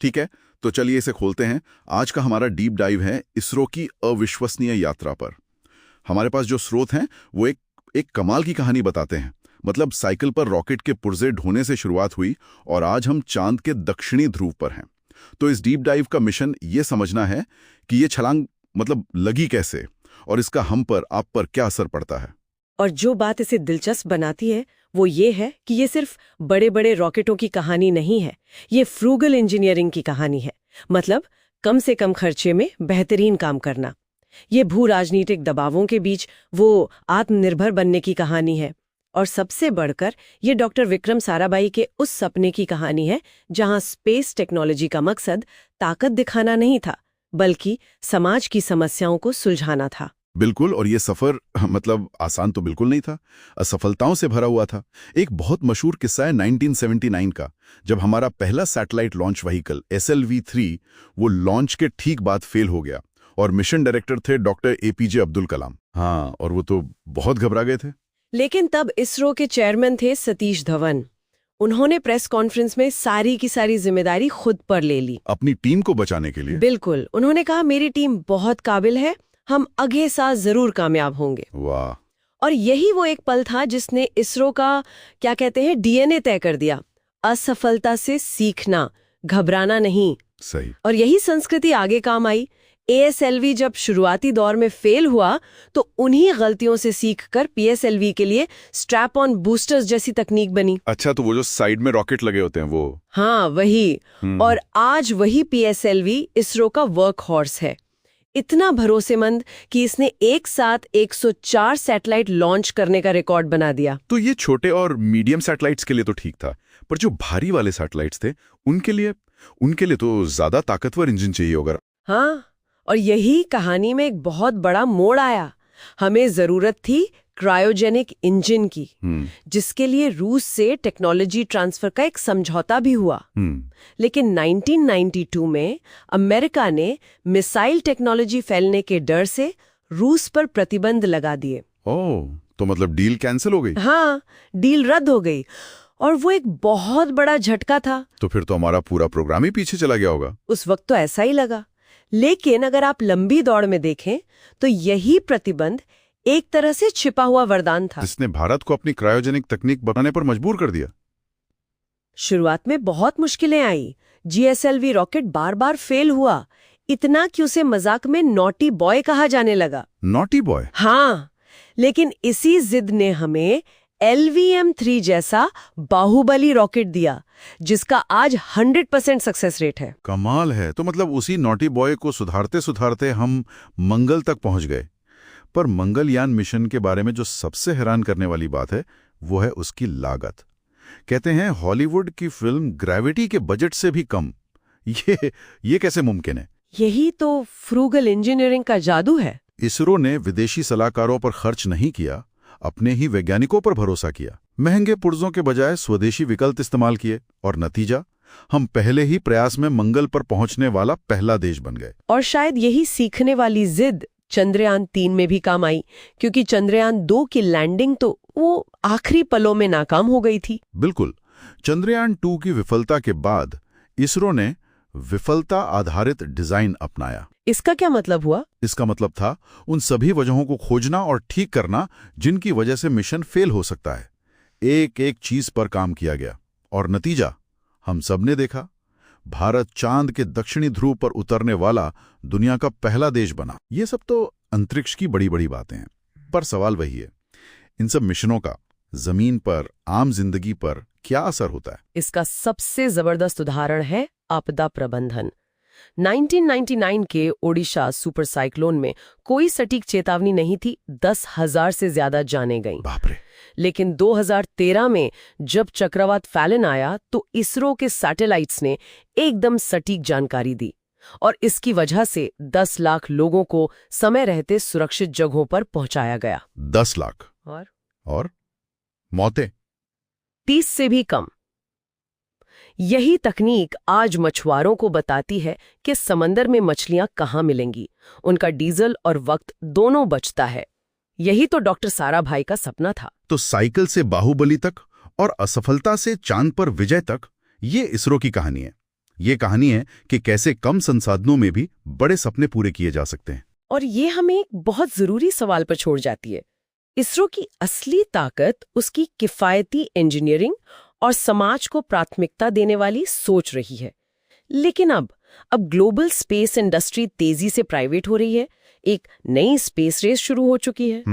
ठीक है, तो चलिए इसे खोलते हैं। आज का हमारा डीप डाइव है इसरो की अविश्वसनीय यात्रा पर। हमारे पास जो स्रोत हैं वो एक कमाल की कहानी बताते हैं। मतलब साइकिल पर रॉकेट के पुर्जे ढोने से शुरुआत हुई और आज हम चांद के दक्षिणी ध्रुव पर हैं। तो इस डीप डाइव का मिशन ये समझना है कि ये छलांग मतलब लगी कैसे और इसका हम पर, आप पर क्या असर पड़ता है। और जो बात इसे दिलचस्प बनाती है वो ये है कि ये सिर्फ बड़े बड़े रॉकेटों की कहानी नहीं है, ये फ्रूगल इंजीनियरिंग की कहानी है। मतलब कम से कम खर्चे में बेहतरीन काम करना। ये भू राजनीतिक दबावों के बीच वो आत्मनिर्भर बनने की कहानी है। और सबसे बढ़कर ये डॉक्टर विक्रम साराभाई के उस सपने की कहानी है जहां स्पेस टेक्नोलॉजी का मकसद ताकत दिखाना नहीं था, बल्कि समाज की समस्याओं को सुलझाना था। बिल्कुल, और ये सफर मतलब आसान तो बिल्कुल नहीं था, असफलताओं से भरा हुआ था। एक बहुत मशहूर किस्सा है 1979 का, जब हमारा पहला सैटेलाइट लॉन्च व्हीकल SLV-3 वो लॉन्च के ठीक बाद फेल हो गया और मिशन डायरेक्टर थे डॉक्टर APJ अब्दुल कलाम। हाँ, और वो तो बहुत घबरा गए थे। लेकिन तब इसरो के चेयरमैन थे सतीश धवन। उन्होंने प्रेस कॉन्फ्रेंस में सारी की सारी जिम्मेदारी खुद पर ले ली, अपनी टीम को बचाने के लिए। बिल्कुल, उन्होंने कहा मेरी टीम बहुत काबिल है, हम अगले साल जरूर कामयाब होंगे। वाह। और यही वो एक पल था जिसने इसरो का क्या कहते हैं DNA तय कर दिया। असफलता से सीखना, घबराना नहीं। सही। और यही संस्कृति आगे काम आई। ASLV जब शुरुआती दौर में फेल हुआ तो उन्हीं गलतियों से सीखकर PSLV के लिए स्ट्रैप ऑन बूस्टर्स जैसी तकनीक बनी। अच्छा, तो वो जो साइड में रॉकेट लगे होते हैं वो। हाँ, वही। और आज वही PSLV इसरो का वर्क हॉर्स है। इतना भरोसेमंद कि इसने एक साथ 104 सैटेलाइट लॉन्च करने का रिकॉर्ड बना दिया। तो ये छोटे और मीडियम सैटेलाइट्स के लिए तो ठीक था, पर जो भारी वाले सैटेलाइट्स थे उनके लिए तो ज्यादा ताकतवर इंजन चाहिए होगा। हाँ, और यही कहानी में एक बहुत बड़ा मोड़ आया। हमें जरूरत थी क्रायोजेनिक इंजन की, जिसके लिए रूस से टेक्नोलॉजी ट्रांसफर का एक समझौता भी हुआ। लेकिन 1992 में अमेरिका ने मिसाइल टेक्नोलॉजी फैलने के डर से रूस पर प्रतिबंध लगा दिए। ओह, तो मतलब डील कैंसिल हो गई। हाँ, डील रद्द हो गई और वो एक बहुत बड़ा झटका था। तो फिर तो हमारा पूरा प्रोग्राम ही पीछे चला गया होगा। उस वक्त तो ऐसा ही लगा। लेकिन अगर आप लंबी दौड़ में देखें तो यही प्रतिबंध एक तरह से छिपा हुआ वरदान था, जिसने भारत को अपनी क्रायोजेनिक तकनीक बनाने पर मजबूर कर दिया। शुरुआत में बहुत मुश्किलें आई। GSLV रॉकेट बार बार फेल हुआ, इतना कि उसे मजाक में नॉटी बॉय कहा जाने लगा। Naughty boy? हाँ, लेकिन इसी जिद ने हमें LVM-3 जैसा बाहुबली रॉकेट दिया, जिसका आज 100% सक्सेस रेट है। कमाल है। तो मतलब उसी नॉटी बॉय को सुधारते सुधारते हम मंगल तक पहुंच गए। पर मंगलयान मिशन के बारे में जो सबसे हैरान करने वाली बात है वो है उसकी लागत। कहते हैं हॉलीवुड की फिल्म ग्रेविटी के बजट से भी कम। ये कैसे मुमकिन है? यही तो फ्रूगल इंजीनियरिंग का जादू है। इसरो ने विदेशी सलाहकारों पर खर्च नहीं किया, अपने ही वैज्ञानिकों पर भरोसा किया। महंगे पुर्जों के बजाय स्वदेशी विकल्प इस्तेमाल किए और नतीजा, हम पहले ही प्रयास में मंगल पर पहुंचने वाला पहला देश बन गए। और शायद यही सीखने वाली जिद चंद्रयान-3 में भी काम आई, क्योंकि चंद्रयान-2 की लैंडिंग तो वो आखिरी पलों में नाकाम हो गई थी। बिल्कुल। चंद्रयान-2 की विफलता के बाद इसरो ने विफलता आधारित डिजाइन अपनाया। इसका क्या मतलब हुआ? इसका मतलब था उन सभी वजहों को खोजना और ठीक करना जिनकी वजह से मिशन फेल हो सकता है। एक एक चीज पर काम किया गया और नतीजा हम सबने देखा। भारत चांद के दक्षिणी ध्रुव पर उतरने वाला दुनिया का पहला देश बना। ये सब तो अंतरिक्ष की बड़ी बड़ी बातें हैं, पर सवाल वही है, इन सब मिशनों का जमीन पर, आम जिंदगी पर क्या असर होता है? इसका सबसे जबरदस्त उदाहरण है आपदा प्रबंधन। 1999 के ओडिशा सुपर साइक्लोन में कोई सटीक चेतावनी नहीं थी, 10,000 से ज्यादा जानें गईं। बाप रे। लेकिन 2013 में जब चक्रवात फैलन आया तो इसरो के सैटेलाइट्स ने एकदम सटीक जानकारी दी और इसकी वजह से 10 लाख लोगों को समय रहते सुरक्षित जगहों पर पहुंचाया गया। 10 लाख? और मौतें? 30 से भी कम। यही तकनीक आज मछुआरों को बताती है कि समंदर में मछलियां कहाँ मिलेंगी, उनका डीजल और वक्त दोनों बचता है। यही तो डॉक्टर साराभाई का सपना था। तो साइकिल से बाहुबली तक और असफलता से चांद पर विजय तक, ये इसरो की कहानी है। ये कहानी है कि कैसे कम संसाधनों में भी बड़े सपने पूरे किए जा सकते हैं। और ये हमें एक बहुत जरूरी सवाल पर छोड़ जाती है। इसरो की असली ताकत उसकी किफायती इंजीनियरिंग और समाज को प्राथमिकता देने वाली सोच रही है। लेकिन अब ग्लोबल स्पेस इंडस्ट्री तेजी से प्राइवेट हो रही है, एक नई स्पेस रेस शुरू हो चुकी है।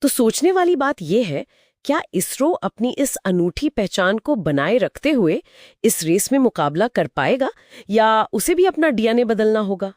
तो सोचने वाली बात यह है, क्या इसरो अपनी इस अनूठी पहचान को बनाए रखते हुए इस रेस में मुकाबला कर पाएगा या उसे भी अपना डीएनए बदलना होगा?